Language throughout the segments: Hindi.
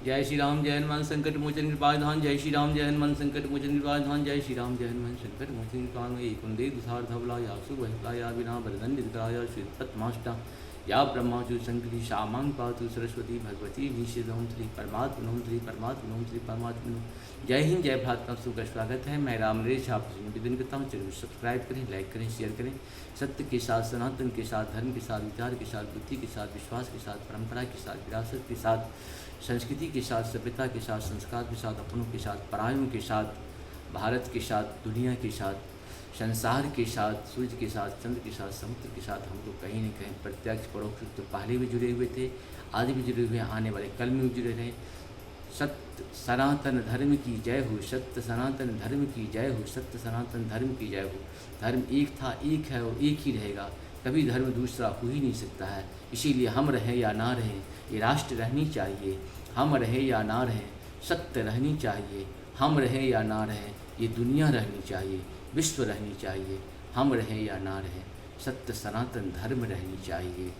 जय श्री राम जय हनुमान संकट मोचन कृपाधान। जय श्री राम जय हनुमान संकट मोचन कृपाधान। जय श्री राम जय हनुमान संकट मोचन कृपाधान। एक कुंदे दुसार धवला या सुभला या विना वरदंड या श्रीपत्माष्टा या ब्रह्माचु संकृति श्यामांग पातु सरस्वती भगवती निषेधोम श्री परमात्मनोम श्री परमात्मनोम श्री परमात्मनोम। जय हिंद जय भारत आप सबका स्वागत है। मैं राम नरेश आप निवेदन करता हूँ, चलिए सब्सक्राइब करें, लाइक करें, शेयर करें। सत्य के साथ, सनातन के साथ, धर्म के साथ, विचार के साथ, बुद्धि के साथ, विश्वास के साथ, परंपरा के साथ, विरासत के साथ, संस्कृति के साथ, सभ्यता के साथ, संस्कार के साथ, अपनों के साथ, परायों के साथ, भारत के साथ, दुनिया के साथ, संसार के साथ, सूर्य के साथ, चंद्र के साथ, समुद्र के साथ हम लोग कहीं न कहीं प्रत्यक्ष परोक्ष तो पहले भी जुड़े हुए थे, आज भी जुड़े हुए, आने वाले कल में भी जुड़े रहे। सत्य सनातन धर्म की जय हो, सत्य सनातन धर्म की जय हो, सत्य सनातन धर्म की जय हो। धर्म एक था, एक है और एक ही रहेगा, कभी धर्म दूसरा हो ही नहीं सकता है। इसीलिए हम रहें या ना रहें, ये राष्ट्र रहनी चाहिए। हम रहें या ना रहें, सत्य रहनी चाहिए। हम रहें या ना रहें, ये दुनिया रहनी चाहिए, विश्व रहनी चाहिए। हम रहें या ना रहें, सत्य सनातन धर्म रहनी चाहिए।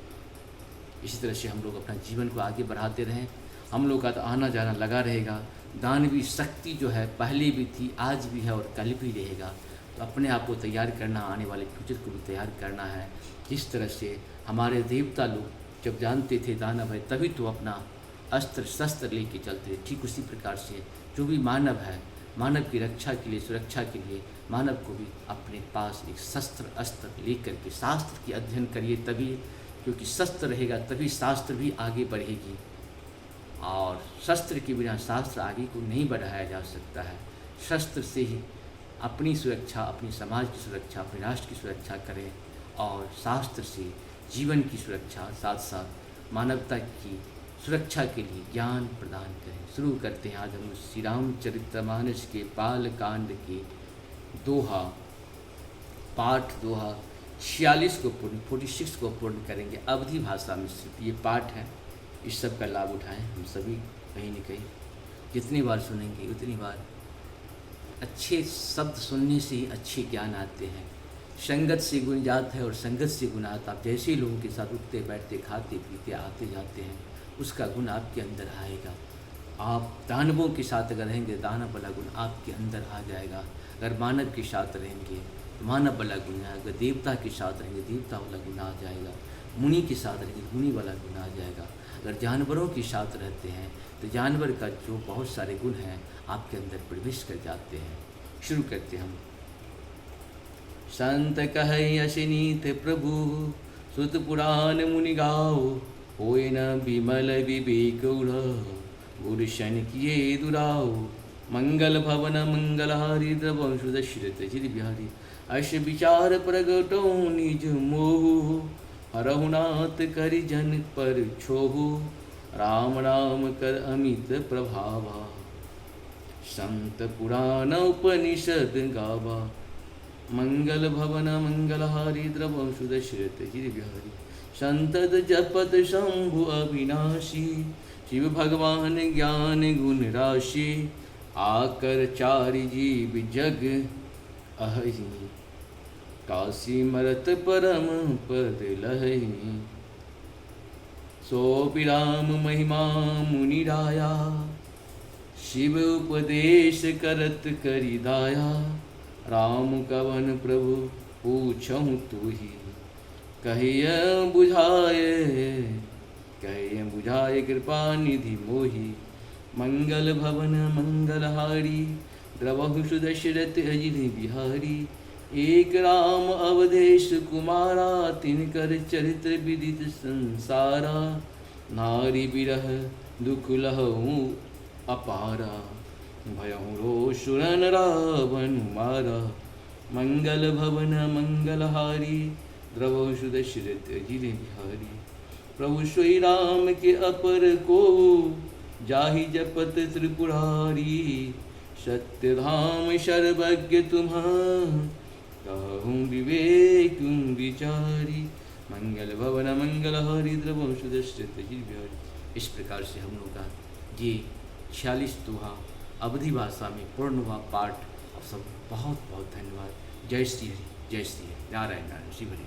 इसी तरह से हम लोग अपना जीवन को आगे बढ़ाते रहें। हम लोग का तो आना जाना लगा रहेगा। दानवीय शक्ति जो है पहले भी थी, आज भी है और कल भी रहेगा। तो अपने आप को तैयार करना, आने वाले फ्यूचर को भी तैयार करना है। जिस तरह से हमारे देवता लोग जब जानते थे दानव है, तभी तो अपना अस्त्र शस्त्र लेके चलते थे। ठीक उसी प्रकार से जो भी मानव है, मानव की रक्षा के लिए, सुरक्षा के लिए मानव को भी अपने पास एक शस्त्र अस्त्र लेकर के शास्त्र की अध्ययन करिए, तभी, क्योंकि शस्त्र रहेगा तभी शास्त्र भी आगे बढ़ेगी। और शस्त्र के बिना शास्त्र आगे को नहीं बढ़ाया जा सकता है। शस्त्र से ही अपनी सुरक्षा, अपनी समाज की सुरक्षा, अपने राष्ट्र की सुरक्षा करें और शास्त्र से जीवन की सुरक्षा, साथ साथ मानवता की सुरक्षा के लिए ज्ञान प्रदान करें। शुरू करते हैं आज हम श्री रामचरितमानस के बाल कांड के दोहा, पाठ दोहा 46 को पूर्ण, 46 को पूर्ण करेंगे। अवधी भाषा में सिर्फ ये पाठ है, इस सब का लाभ उठाएं हम सभी। कहीं न कहीं जितनी बार सुनेंगे उतनी बार अच्छे शब्द सुनने से ही अच्छे ज्ञान आते हैं। संगत से गुण जात है और संगत से गुण आता। आप जैसे लोगों के साथ उठते बैठते, खाते पीते, आते जाते हैं, उसका गुण आपके अंदर आएगा। आप दानवों के साथ अगर रहेंगे, दानव वाला गुण आपके अंदर आ जाएगा। अगर मानव के साथ रहेंगे तो मानव वाला गुण आएगा। अगर देवता के साथ रहेंगे, देवता वाला गुण आ जाएगा। मुनि के साथ रहेंगे, मुनि वाला गुण आ जाएगा। अगर जानवरों के साथ रहते हैं तो जानवर का जो बहुत सारे गुण हैं आपके अंदर प्रवेश कर जाते हैं। शुरू करते हम। संत कह असिनीत प्रभु, सुत पुराण मुनि गाओ, होय न विमल विवेक गुरुशन किए दुराओ। मंगल भवन मंगलहारी द्रवंशु दशरथ चिर बिहारी, अश विचार प्रगटो निज मोह, हरहुनाथ करि जन पर छोहु। राम नाम कर अमित प्रभावा, संत पुराण उपनिषद गावा। मंगल भवन मंगलहारी द्रवंशु दशरथ चिर बिहारी, संतत जपत शंभु अविनाशी। शिव भगवान ज्ञान गुण राशि, आकर चारि जीव जग अहि। काशी मरत परम पद लहि, सो राम महिमा मुनि राया। शिव उपदेश करत करि दाया, राम कवन प्रभु पूछहु तुहि। कहिय बुझाए कृपा निधि मोहि। मंगल भवन मंगलहारी, द्रवहु सुदशरथ अजित बिहारी। एक राम अवधेश कुमारा, तिनकर चरित्र विदित संसारा। नारी बिरह दुख लहऊ अपारा, भयहु रोषुरन रावण मारा। मंगल भवन मंगलहारी, द्रवहु सुदशरथ अजित बिहारी। प्रभु श्री राम के अपर को, जाहि जपत त्रिपुरारी। सत्य धाम सर्वज्ञ तुम्हां, कहूँ विवेक विचारी। मंगल भवन मंगलहारी, द्रवंशु दशरथ अजित बिहारी। इस प्रकार से हम लोग का ये 46 दोहा अवधी भाषा में पूर्ण हुआ पाठ। आप सब बहुत बहुत धन्यवाद। जय श्री हरि, जय श्री हरि, नारायण नारायण, शिव हरि।